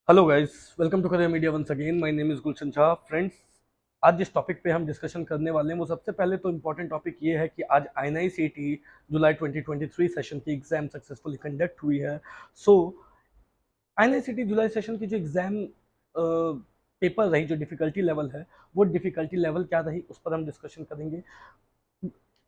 Hello guys, welcome to Career Media once again. My name is Gulshan Shah. Friends, आज जिस topic पे हम discussion करने वाले हैं वो सबसे पहले तो इम्पोर्टेंट टॉपिक ये है कि आज INICET जुलाई 2023 सेशन की एग्जाम सक्सेसफुली कंडक्ट हुई है। सो INICET जुलाई सेशन की जो एग्जाम पेपर रही, जो डिफिकल्टी लेवल है, वो डिफिकल्टी लेवल क्या रही उस पर हम डिस्कशन करेंगे।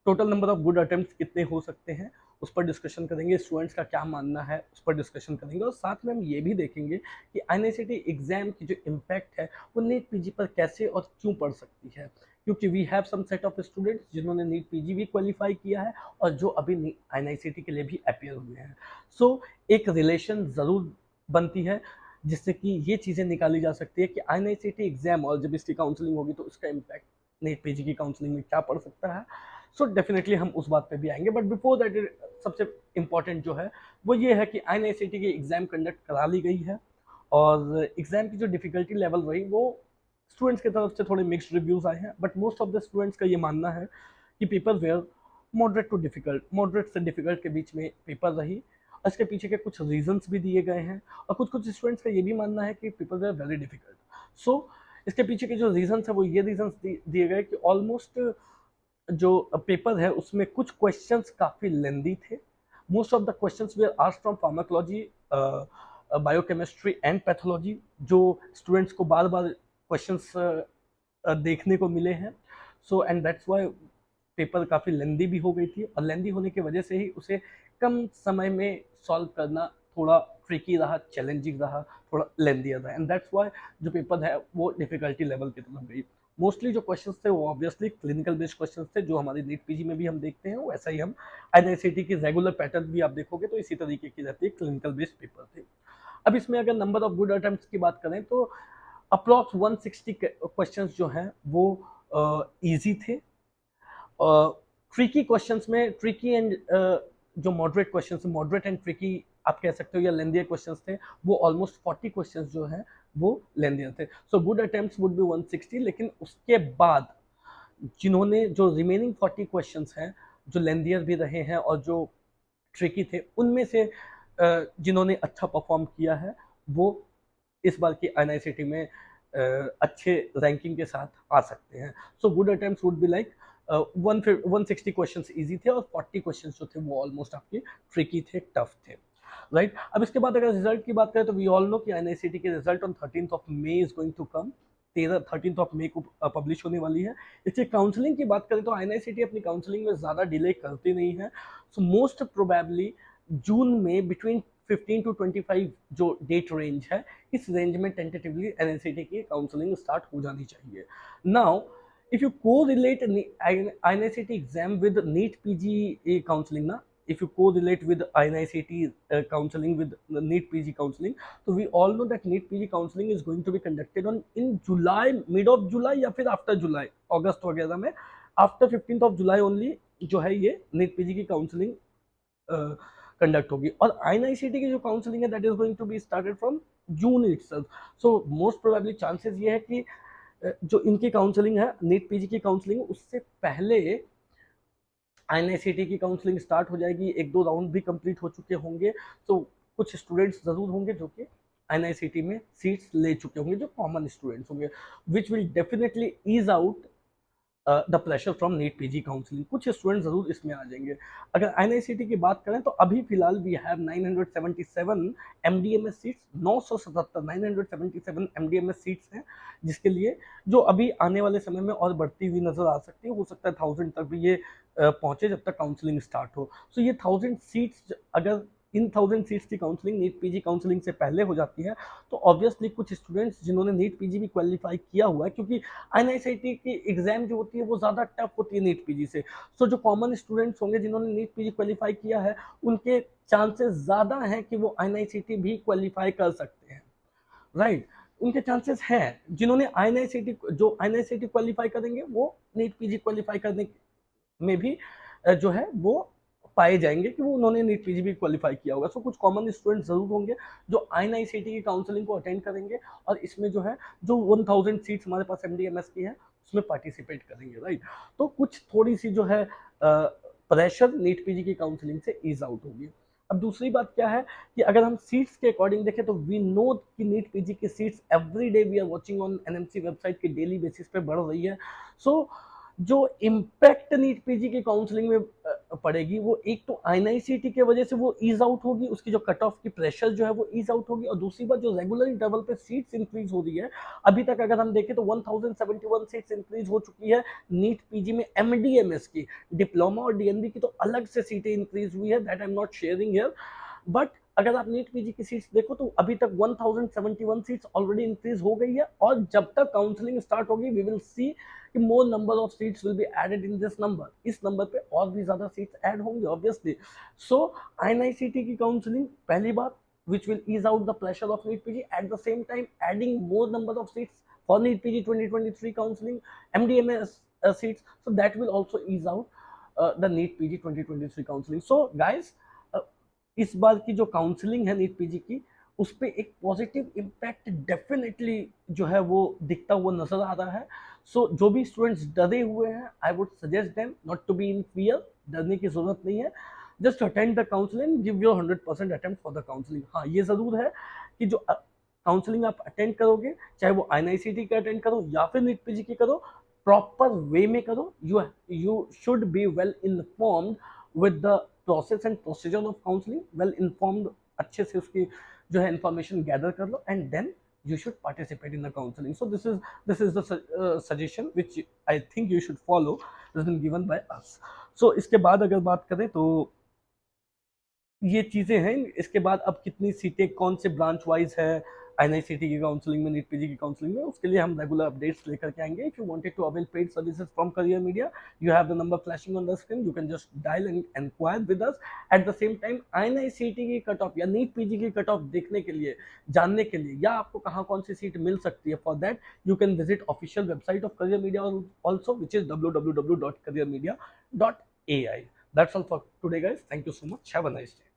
Total number of good attempt कितने हो सकते हैं उस पर डिस्कशन करेंगे, स्टूडेंट्स का क्या मानना है उस पर डिस्कशन करेंगे, और साथ में हम ये भी देखेंगे कि INICET एग्जाम की जो इम्पैक्ट है वो नीट पीजी पर कैसे और क्यों पड़ सकती है, क्योंकि we have some set of students जिन्होंने नीट पीजी भी क्वालिफाई किया है और जो अभी INICET के लिए भी अपियर हुए हैं। सो एक रिलेशन ज़रूर बनती है जिससे कि ये चीज़ें निकाली जा सकती है कि INICET एग्जाम और जब इसकी काउंसलिंग होगी तो उसका इम्पैक्ट नीट पीजी की काउंसलिंग में क्या पड़ सकता है। सो डेफिनेटली हम उस बात पे भी आएंगे, बट बिफोर दैट सबसे इम्पॉर्टेंट जो है वो ये है कि INICET की एग्जाम कंडक्ट करा ली गई है और एग्जाम की जो डिफिकल्टी लेवल रही वो स्टूडेंट्स की तरफ से थोड़े मिक्स्ड रिव्यूज आए हैं, but most of the students का ये मानना है कि paper were moderate to difficult, moderate से डिफिकल्ट के बीच में पेपर रही। और इसके पीछे के कुछ रीजंस भी दिए गए हैं और कुछ कुछ स्टूडेंट्स का ये भी मानना है कि पेपर वेयर वेरी डिफिकल्ट। सो इसके पीछे के जो रीजंस है वो ये रीजंस दिए गए कि ऑलमोस्ट जो पेपर है उसमें कुछ क्वेश्चंस काफी लेंदी थे। Most of the questions were asked from pharmacology, biochemistry and pathology, जो स्टूडेंट्स को बार बार क्वेश्चंस देखने को मिले हैं। So and that's why paper काफ़ी लेंदी भी हो गई थी और लेंदी होने की वजह से ही उसे कम समय में सॉल्व करना थोड़ा ट्रिकी रहा, चैलेंजिंग रहा, थोड़ा लेंदियर रहा, एंड दैट्स वाई जो पेपर है वो डिफिकल्टी लेवल की तरफ गई। मोस्टली जो क्वेश्चंस थे वो ऑब्वियसली क्लिनिकल बेस्ड क्वेश्चंस थे, जो हमारी नीट पीजी में भी हम देखते हैं वैसा ही हम INICET की रेगुलर पैटर्न भी आप देखोगे तो इसी तरीके की रहती है, क्लिनिकल बेस्ड पेपर थे। अब इसमें अगर नंबर ऑफ गुड अटेम्प्ट्स की बात करें तो अप्रॉक्स 160 क्वेश्चंस जो हैं वो इजी थे। ट्रिकी क्वेश्चंस में ट्रिकी एंड जो moderate questions, moderate and tricky आप कह सकते हो या लेंदियर क्वेश्चंस थे, वो ऑलमोस्ट 40 क्वेश्चंस जो हैं वो लेंदियर थे। So good attempts would be 160, लेकिन उसके बाद जिन्होंने जो रिमेनिंग 40 क्वेश्चंस हैं जो लेंदियर भी रहे हैं और जो ट्रिकी थे, उनमें से जिन्होंने अच्छा परफॉर्म किया है वो इस बार की INICET में अच्छे रैंकिंग के साथ आ सकते हैं। So good attempts would be like 160 questions easy थे और 40 क्वेश्चंस जो थे वो ऑलमोस्ट आपके ट्रिकी थे, टफ थे, राइट। अब इसके बाद अगर रिजल्ट की बात करें तो वी ऑल नो कि INICET के result on 13th of May is going to come. 13th of May को पब्लिश होने वाली है। इसकी काउंसलिंग की बात करें तो INICET अपनी काउंसलिंग में ज़्यादा डिले करती नहीं है। सो मोस्ट प्रोबेबली जून में बिटवीन 15 टू 25 जो डेट रेंज है, इस रेंज में टेंटेटिवली INICET की काउंसलिंग स्टार्ट हो जानी चाहिए। Now if you correlate INICET exam with NEET PG counseling ना, if you correlate with INICET counseling with the NEET PG counseling, so we all know that NEET PG counseling is going to be conducted on in July, mid of July या फिर after July, अगस्त वगैरह में, after 15th of July only जो है ये NEET PG की counselling conduct होगी। और INICET की जो काउंसलिंग है that is going to be started from June itself. So most probably chances ये है कि जो इनकी काउंसलिंग है नीट पीजी की काउंसलिंग, उससे पहले INICET की काउंसलिंग स्टार्ट हो जाएगी। एक दो राउंड भी कंप्लीट हो चुके होंगे, तो कुछ स्टूडेंट्स जरूर होंगे जो कि INICET में सीट्स ले चुके होंगे, जो कॉमन स्टूडेंट्स होंगे, which will definitely ease out the pressure from NEET PG counselling. कुछ स्टूडेंट जरूर इसमें आ जाएंगे। अगर INICET की बात करें तो अभी फिलहाल we have 977 MDMS seats, 977 977 MDMS seats हैं, जिसके लिए जो अभी आने वाले समय में और बढ़ती हुई नजर आ सकती है। हो सकता है 1000 तक भी ये पहुंचे जब तक काउंसलिंग स्टार्ट हो। सो ये 1000 सीट्स, अगर इन 1000 सीट्स की काउंसलिंग नीट पीजी काउंसलिंग से पहले हो जाती है तो ऑब्वियसली कुछ स्टूडेंट्स जिन्होंने नीट पीजी भी क्वालिफाई किया हुआ है, क्योंकि INICET की एग्जाम जो होती है वो ज़्यादा टफ होती है नीट पीजी से। सो जो कॉमन स्टूडेंट्स होंगे जिन्होंने नीट पीजी क्वालिफाई किया है, उनके चांसेस ज़्यादा हैं कि वो INICET भी क्वालिफाई कर सकते हैं, राइट। उनके चांसेस हैं। जिन्होंने INICET क्वालिफाई करेंगे वो नीट पीजी क्वालिफाई करने में भी जो है वो पाए जाएंगे कि वो उन्होंने नीट पीजी भी क्वालिफाई किया होगा। सो कुछ कॉमन स्टूडेंट जरूर होंगे जो INICET की काउंसलिंग को अटेंड करेंगे और इसमें जो है जो 1000 सीट्स हमारे पास MDMS की है उसमें पार्टिसिपेट करेंगे, राइट। तो कुछ थोड़ी सी जो है प्रेशर नीट पीजी की काउंसलिंग से ईज आउट होगी। अब दूसरी बात क्या है कि अगर हम सीट्स के अकॉर्डिंग देखें तो वी नो कि नीट पीजी की seats every day we are watching on NMC website की डेली बेसिस पे बढ़ रही है। सो जो इम्पैक्ट नीट पीजी की काउंसलिंग में पड़ेगी वो एक तो आईएनआईसीटी की वजह से वो ईज आउट होगी, उसकी जो कट ऑफ की प्रेशर जो है वो ईज आउट होगी, और दूसरी बात जो रेगुलर इंटरवल पे सीट्स इंक्रीज हो रही है, अभी तक अगर हम देखें तो 1071 सीट्स इंक्रीज हो चुकी है नीट पीजी में एमडीएमएस की। डिप्लोमा और डीएनबी की तो अलग से सीटें इंक्रीज हुई है, that I am not sharing here, but अगर आप नीट पीजी की सीट्स देखो तो अभी तक 1071 सीट्स ऑलरेडी इंक्रीज हो गई है, और जब तक काउंसलिंग स्टार्ट होगी वी विल सी कि more number of seats will be added in this number, इस नंबर पे और भी ज्यादा सीट्स ऐड होंगे ऑब्वियसली। सो आईएनआईसीटी की काउंसलिंग पहली बात which will ease out the pressure of NEET PG, at the same time adding more number of seats for NEET PG 2023 counseling, MDMS seats, so that will also ease out the NEET PG 2023 counseling. So guys, इस बार की जो counselling है NEET PG की उस पर एक positive impact definitely जो है वो दिखता हुआ नजर आ रहा है। सो जो भी स्टूडेंट्स डरे हुए हैं I would suggest them not to be in fear, डरने की जरूरत नहीं है, just attend the counselling, give your 100% attempt for the counselling. हाँ ये जरूर है कि जो काउंसलिंग आप अटेंड करोगे, चाहे वो आईएनआईसीटी का अटेंड करो या फिर नीट पीजी की करो, प्रॉपर वे में करो। You should be well informed with the process and procedure of counselling, well informed, अच्छे से उसकी जो है इंफॉर्मेशन गैदर कर लो, and then you should participate in the counseling. So this is the suggestion which I think you should follow, has been given by us. So इसके बाद अगर बात करें तो ये चीजें हैं, इसके बाद अब कितनी सीटें कौन से ब्रांच वाइज है आईएनआईसीटी की काउंसलिंग में, नीट पीजी की काउंसलिंग में, उसके लिए हम रेगुलर अपडेट्स लेकर के आएंगे। If you wanted to avail paid services from Career Media, you have the number flashing on the screen, you can just dial and inquire with us. At the same time INICET की cut off या NEET PG की cut off देखने के लिए, जानने के लिए, या आपको कहाँ कौन सी सीट मिल सकती है, for that you can visit official website of career media also, which is www.careermedia.ai. That's all for today guys, thank you so much, have a nice day.